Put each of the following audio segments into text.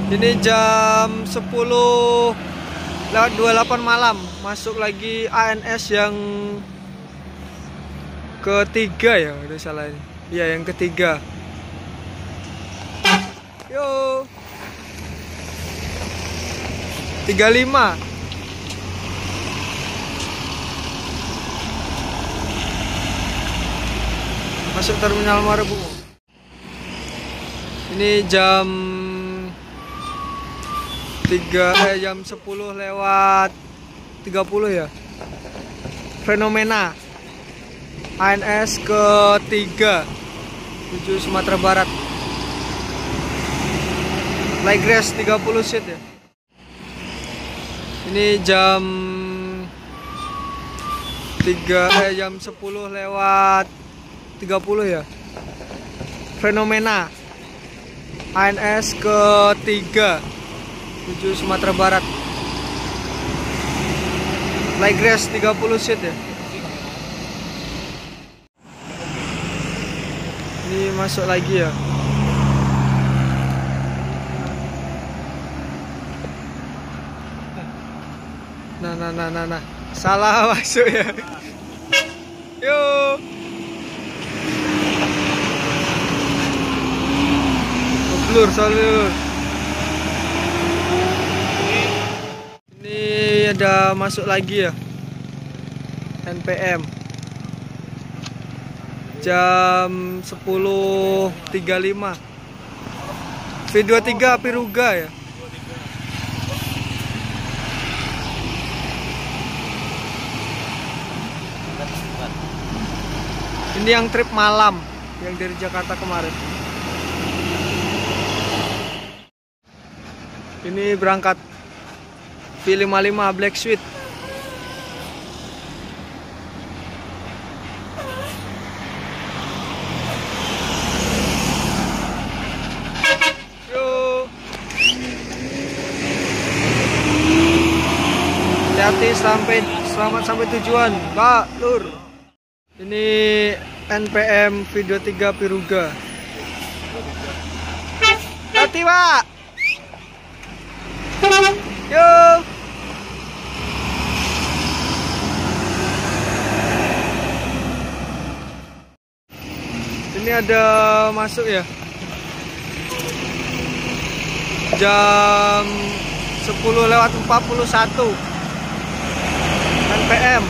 Ini jam 10 lewat 28 malam. Masuk lagi ANS yang ketiga ya, udah salah ini. Iya, yang ketiga. Yo. 35. Masuk terminal Marabungu. Ini jam 10 lewat 30 ya. Fenomena ANS ketiga tujuh Sumatera Barat. Ligres 30 seat ya. Ini jam 10 lewat 30 ya. Fenomena ANS ketiga tujuh Sumatera Barat. Ligres 30 seat ya. Ini masuk lagi ya. Nah. Salah masuk ya. Yo. Blur soalnya. Ini ada masuk lagi ya. NPM. Jam 10.35. V23 Piruga ya. Ini yang trip malam yang dari Jakarta kemarin. Ini berangkat V55 Black Sweet. Yo. Hati-hati selamat sampai tujuan, Pak Lur. Ini NPM V23 Piruga. Hati, Pak. Yo. Ini ada masuk ya. Jam 10 lewat 41. NPM.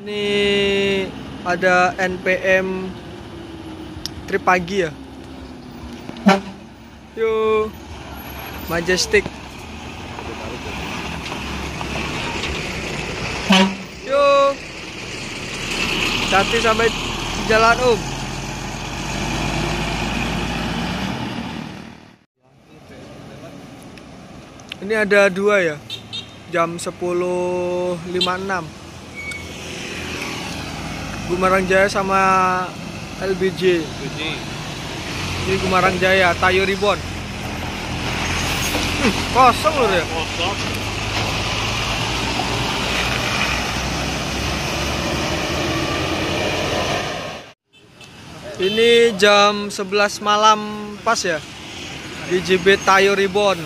Ini ada NPM trip pagi ya. Yo, Majestic. Yo, hati sampai jalan Ini ada dua ya. Jam 10.56. Gumarang Jaya sama LBJ. Ini Gumarang Jaya, Tayo Ribbon. Kosong loh ya. Kosong. Ini jam 11 malam pas ya. GJB Tayo Ribbon.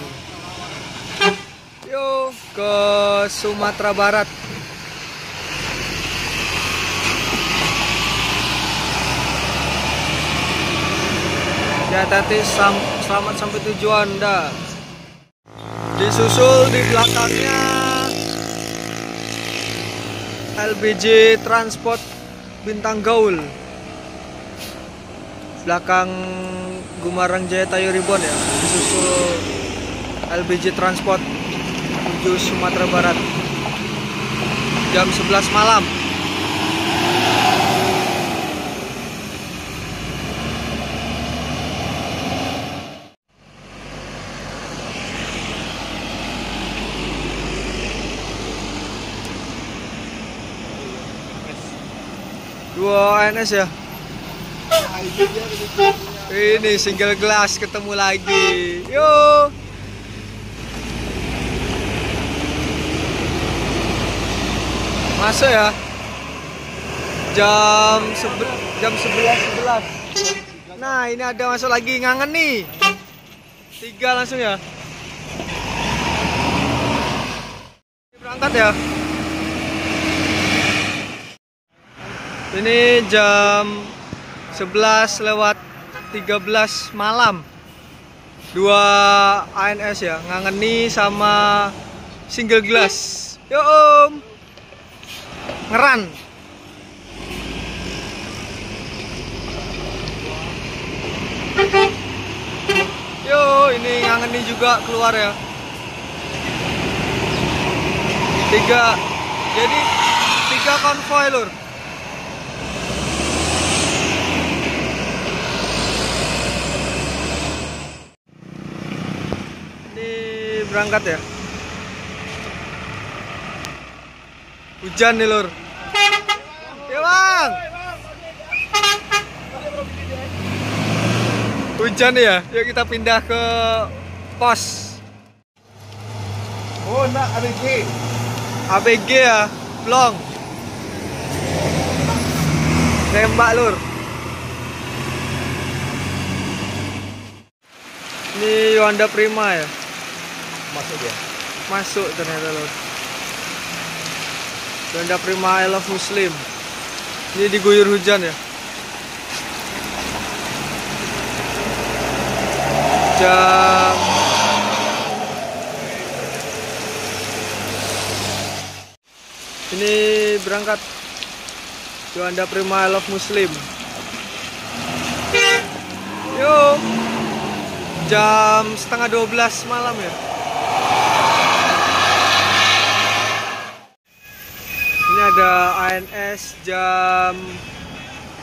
Yo, ke Sumatera Barat. Ya, tadi selamat sampai tujuan dah. Disusul di belakangnya LBJ Transport Bintang Gaul. Belakang Gumarang Jaya Tayo Ribbon ya. Disusul LBJ Transport menuju Sumatera Barat. Jam 11 malam. Dua ANS ya. Ini single glass ketemu lagi. Yo. Masuk ya. Jam 11.11. Nah, ini ada masuk lagi Ngangen nih. 3 langsung ya. Berangkat ya. Ini jam 11:13 malam. 2 ANS ya, Ngangeni sama Single Glass. Yo Om. Ngeran. Yo, ini Ngangeni juga keluar ya. 3. Jadi 3 konvoy lur. Ini berangkat ya. Hujan nih lur. Ya bang. Hujan ya. Yuk kita pindah ke pos. Oh, nak ABG. ABG ya, Blong. Tembak lur. Ini Honda Prima ya. Masuk dia. Masuk ternyata lur. Honda Prima I Love Muslim. Ini diguyur hujan ya. Jam ini berangkat Honda Prima I Love Muslim. Yuk, jam 11:30 malam ya. Ini ada ANS jam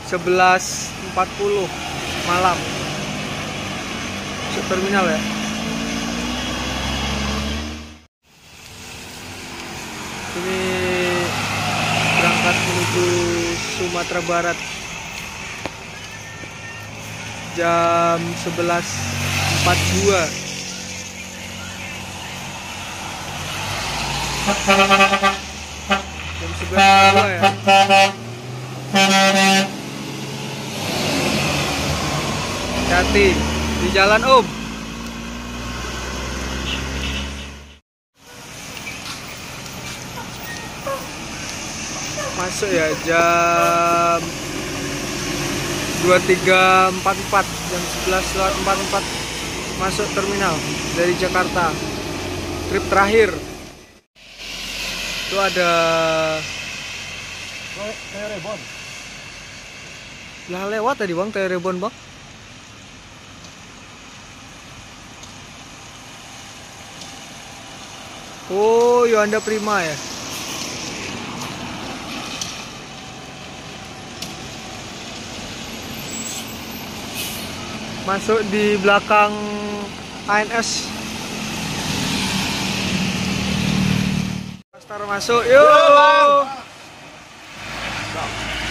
11:40 malam. Masuk terminal ya. Ini berangkat menuju Sumatera Barat jam 11:42. Jam 11:42 ya. Hati-hati di jalan Om. Masuk ya jam 23:44, jam 11:44 masuk terminal dari Jakarta. Trip terakhir. Itu ada Rebon. lah lewat tadi bang, Rebon bang. Oh, Honda Prima ya. Masuk di belakang ANS. Pastor masuk, yuk.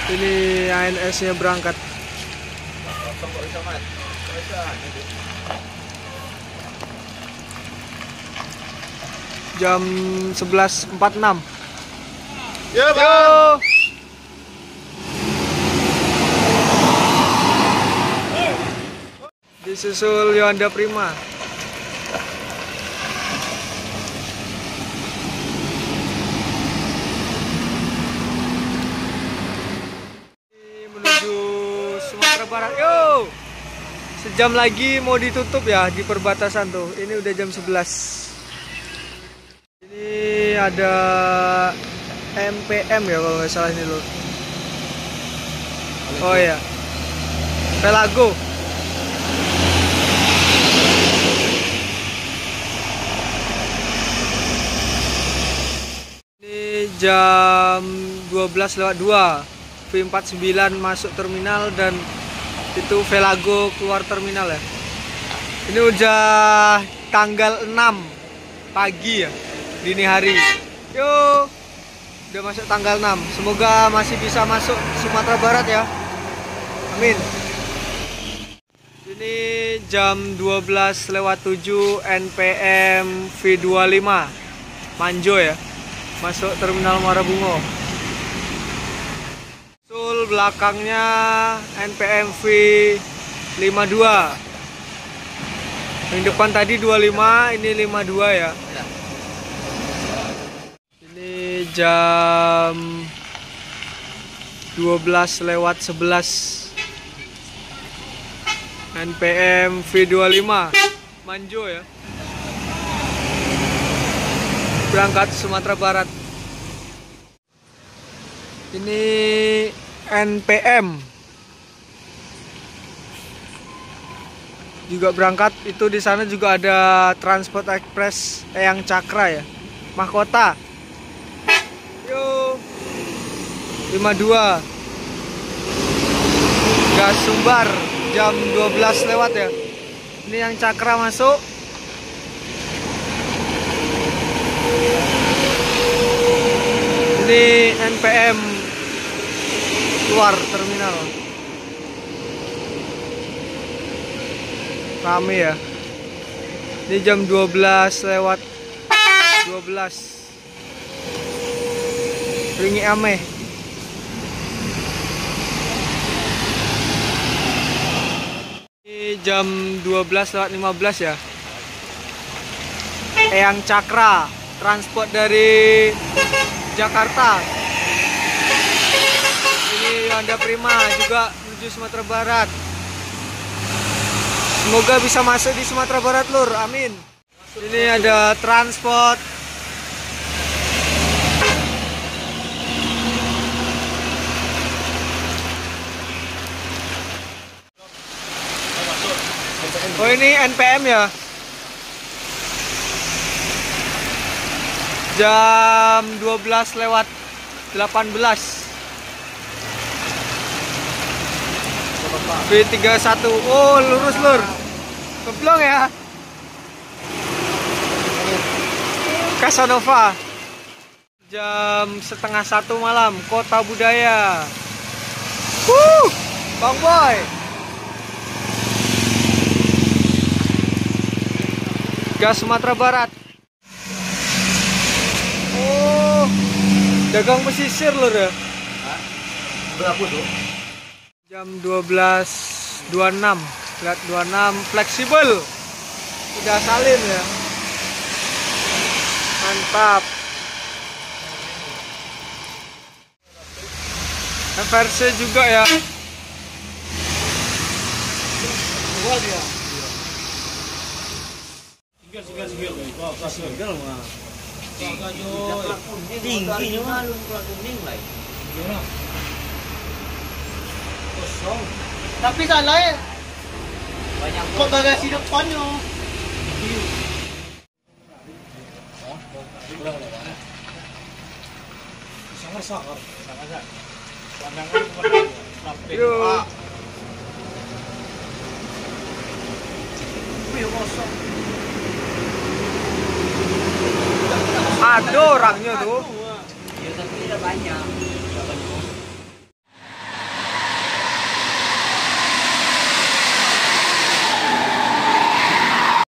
Ini ANS-nya berangkat. Jam 11:46. Ya, Bang. Disusul Honda Prima. Menuju Sumatera Barat. Yo. Sejam lagi mau ditutup ya di perbatasan tuh. Ini udah jam 11. Ini ada MPM ya kalau nggak salah ini loh. Oh ya, Pelago. Ini jam 12:02. V49 masuk terminal dan itu Velago keluar terminal ya. Ini udah tanggal 6 pagi ya. Dini hari. Yo, udah masuk tanggal 6. Semoga masih bisa masuk Sumatera Barat ya. Amin. Ini jam 12:07 NPM V25 Manjo ya. Masuk terminal Muara Bungo. Sul belakangnya NPM V 52. Yang depan tadi 25, ini 52 ya. Ini jam 12:11 NPM V25 Manjo ya, berangkat Sumatera Barat. Ini NPM juga berangkat, itu di sana juga ada Transport Express Eyang Cakra ya, mahkota. Yo 52 gas Sumbar jam 12 lewat ya. Ini yang Cakra masuk. Ini NPM keluar terminal. Rame ya. Ini jam 12:12. Ringi ame. Ini jam 12:15 ya. Eyang Cakra, transport dari Jakarta. Ini Yolanda Prima juga menuju Sumatera Barat. Semoga bisa masuk di Sumatera Barat, Lur. Amin. Ini ada transport. Oh, ini NPM ya. Jam 12:18. B31. Oh, lurus, Lur. Keblong ya. Casanova. Jam 12:30 malam, Kota Budaya. Bang Boy. Gas Sumatera Barat. Oh, dagang pesisir, Lur ya. Berapa tuh? Jam 12:26. Lihat 26 fleksibel. Udah salin ya. Mantap. FRC juga ya. Gua dia. Singgil. Wah, singgil mah. Tinggi mah lu kuning lah. Gimana? Kosong. Tapi salah ya. Banyak kok bagasi depannya. Sangat. Pandangan sampai. Ada orangnya tuh.